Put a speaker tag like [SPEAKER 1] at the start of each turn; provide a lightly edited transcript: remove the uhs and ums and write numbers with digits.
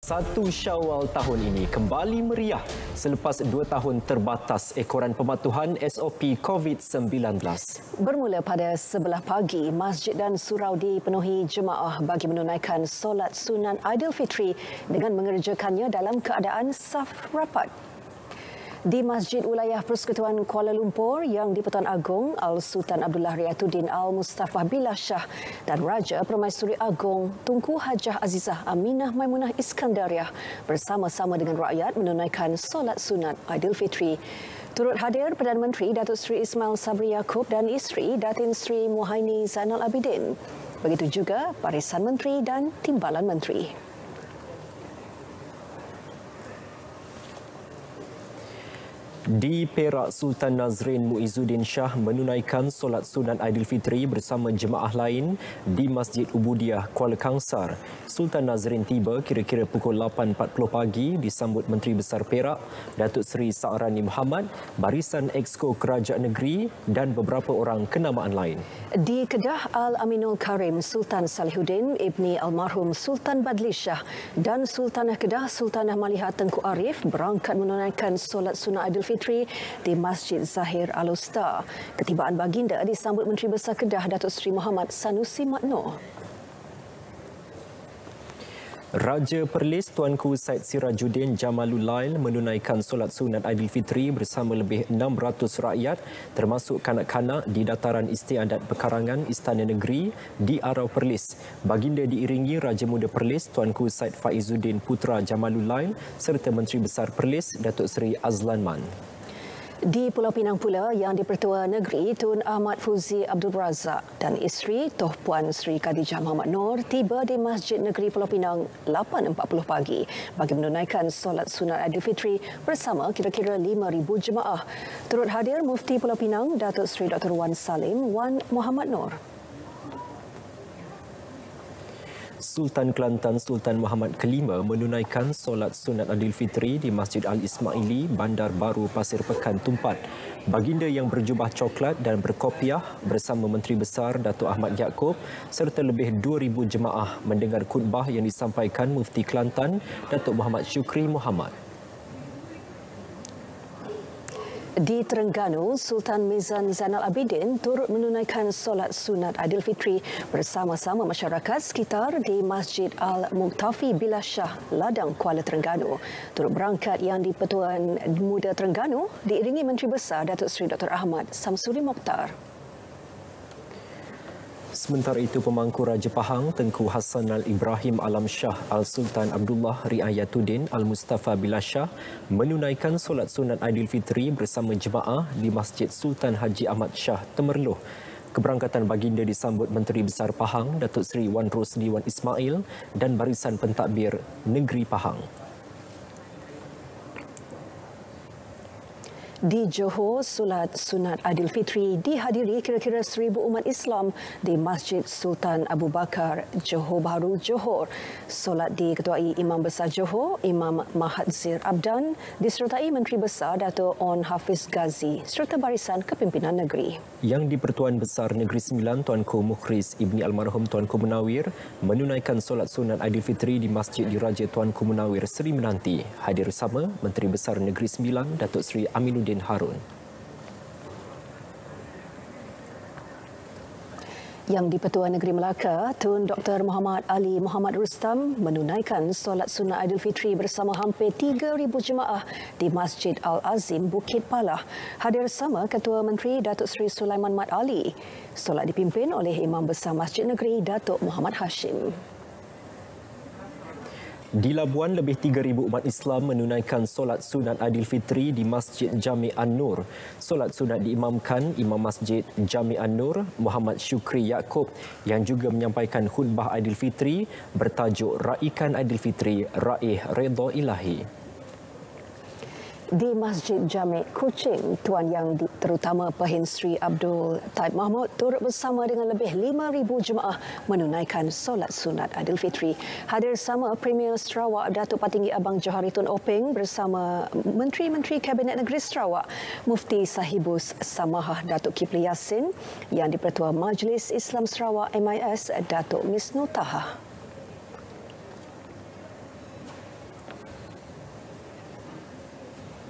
[SPEAKER 1] 1 Syawal tahun ini kembali meriah selepas 2 tahun terbatas ekoran pematuhan SOP COVID-19.
[SPEAKER 2] Bermula pada 11 pagi, masjid dan surau dipenuhi jemaah bagi menunaikan solat sunat Aidilfitri dengan mengerjakannya dalam keadaan saf rapat. Di Masjid Wilayah Persekutuan Kuala Lumpur yang di-Pertuan Agong Al-Sultan Abdullah Riayatuddin Al-Mustafa Billah Shah dan Raja Permaisuri Agong Tunku Hajah Azizah Aminah Maimunah Iskandariah bersama-sama dengan rakyat menunaikan solat sunat Aidilfitri. Turut hadir Perdana Menteri Datuk Seri Ismail Sabri Yaakob dan isteri Datin Seri Muhaini Zainal Abidin. Begitu juga Barisan Menteri dan Timbalan Menteri.
[SPEAKER 1] Di Perak, Sultan Nazrin Muizzuddin Shah menunaikan solat sunat Aidilfitri bersama jemaah lain di Masjid Ubudiah Kuala Kangsar. Sultan Nazrin tiba kira-kira pukul 8.40 pagi disambut Menteri Besar Perak, Datuk Seri Sa'rani Muhammad, Barisan Exco Kerajaan Negeri dan beberapa orang kenamaan lain.
[SPEAKER 2] Di Kedah Al-Aminul Karim, Sultan Salihuddin Ibni Almarhum Sultan Badli Shah dan Sultanah Kedah Sultanah Maliha Tengku Arif berangkat menunaikan solat sunat Aidilfitri di Masjid Zahir Al-Usta. Ketibaan baginda disambut Menteri Besar Kedah Datuk Seri Muhammad Sanusi Makno.
[SPEAKER 1] Raja Perlis Tuanku Said Sirajuddin Jamalul Lail menunaikan solat sunat Aidilfitri bersama lebih 600 rakyat termasuk kanak-kanak di dataran istiadat pekarangan Istana Negeri di Arau Perlis. Baginda diiringi Raja Muda Perlis Tuanku Said Faizuddin Putra Jamalul Lail serta Menteri Besar Perlis Datuk Seri Azlan Man.
[SPEAKER 2] Di Pulau Pinang pula, Yang di-Pertua Negeri Tun Ahmad Fuzi Abdul Razak dan isteri Toh Puan Sri Khadijah Muhammad Noor tiba di Masjid Negeri Pulau Pinang 8.40 pagi bagi menunaikan solat sunat Aidilfitri bersama kira-kira 5,000 jemaah. Turut hadir Mufti Pulau Pinang Datuk Seri Dr. Wan Salim Wan Muhammad Noor.
[SPEAKER 1] Sultan Kelantan Sultan Muhammad Kelima menunaikan solat sunat Aidilfitri di Masjid Al-Ismaili, Bandar Baru Pasir Pekan, Tumpat. Baginda yang berjubah coklat dan berkopiah bersama Menteri Besar Datuk Ahmad Yaakob serta lebih 2,000 jemaah mendengar khutbah yang disampaikan Mufti Kelantan Datuk Muhammad Syukri Muhammad.
[SPEAKER 2] Di Terengganu, Sultan Mizan Zainal Abidin turut menunaikan solat sunat Aidilfitri bersama-sama masyarakat sekitar di Masjid Al-Muqtafi Billah Shah, Ladang, Kuala Terengganu. Turut berangkat Yang di-Pertuan Muda Terengganu diiringi Menteri Besar Datuk Seri Dr. Ahmad Samsuri Mokhtar.
[SPEAKER 1] Sementara itu, Pemangku Raja Pahang Tengku Hassanal Ibrahim Alam Shah Al-Sultan Abdullah Riayatuddin Al-Mustafa Billah Shah menunaikan solat sunat Aidilfitri bersama jemaah di Masjid Sultan Haji Ahmad Shah, Temerloh. Keberangkatan baginda disambut Menteri Besar Pahang Datuk Seri Wan Rosli Wan Ismail dan Barisan Pentadbir Negeri Pahang.
[SPEAKER 2] Di Johor, solat sunat Aidilfitri dihadiri kira-kira 1,000 umat Islam di Masjid Sultan Abu Bakar, Johor Bahru, Johor. Solat diketuai Imam Besar Johor, Imam Mahadzir Abdan, disertai Menteri Besar Dato' On Hafiz Ghazi serta Barisan Kepimpinan Negeri.
[SPEAKER 1] Yang di-Pertuan Besar Negeri Sembilan Tuanku Mukhris Ibni Almarhum Tuanku Munawir menunaikan solat sunat Aidilfitri di Masjid Diraja Tuanku Munawir Seri Menanti. Hadir bersama Menteri Besar Negeri Sembilan Datuk Seri Aminuddin Harun.
[SPEAKER 2] Yang di-Pertuan Negeri Melaka, Tun Dr. Muhammad Ali Muhammad Rustam menunaikan solat sunat Aidilfitri bersama hampir 3,000 jemaah di Masjid Al-Azim, Bukit Palah. Hadir bersama Ketua Menteri Datuk Seri Sulaiman Mat Ali. Solat dipimpin oleh Imam Besar Masjid Negeri Datuk Muhammad Hashim.
[SPEAKER 1] Di Labuan, lebih 3,000 umat Islam menunaikan solat sunat Aidilfitri di Masjid Jami' An-Nur. Solat sunat diimamkan Imam Masjid Jami' An-Nur Muhammad Syukri Yaakob yang juga menyampaikan khutbah Aidilfitri bertajuk Raikan Aidilfitri, Raih Redha Ilahi.
[SPEAKER 2] Di Masjid Jami' Kuching, Tuan Yang terutama Pahin Sri Abdul Taib Mahmud turut bersama dengan lebih 5,000 jemaah menunaikan solat sunat Aidilfitri. Hadir sama Premier Sarawak Datuk Patinggi Abang Johari Tun Openg bersama Menteri-Menteri Kabinet Negeri Sarawak, Mufti Sahibus Samahah Datuk Kipli Yassin, Yang di-Pertua Majlis Islam Sarawak MIS Datuk Misnu Taha.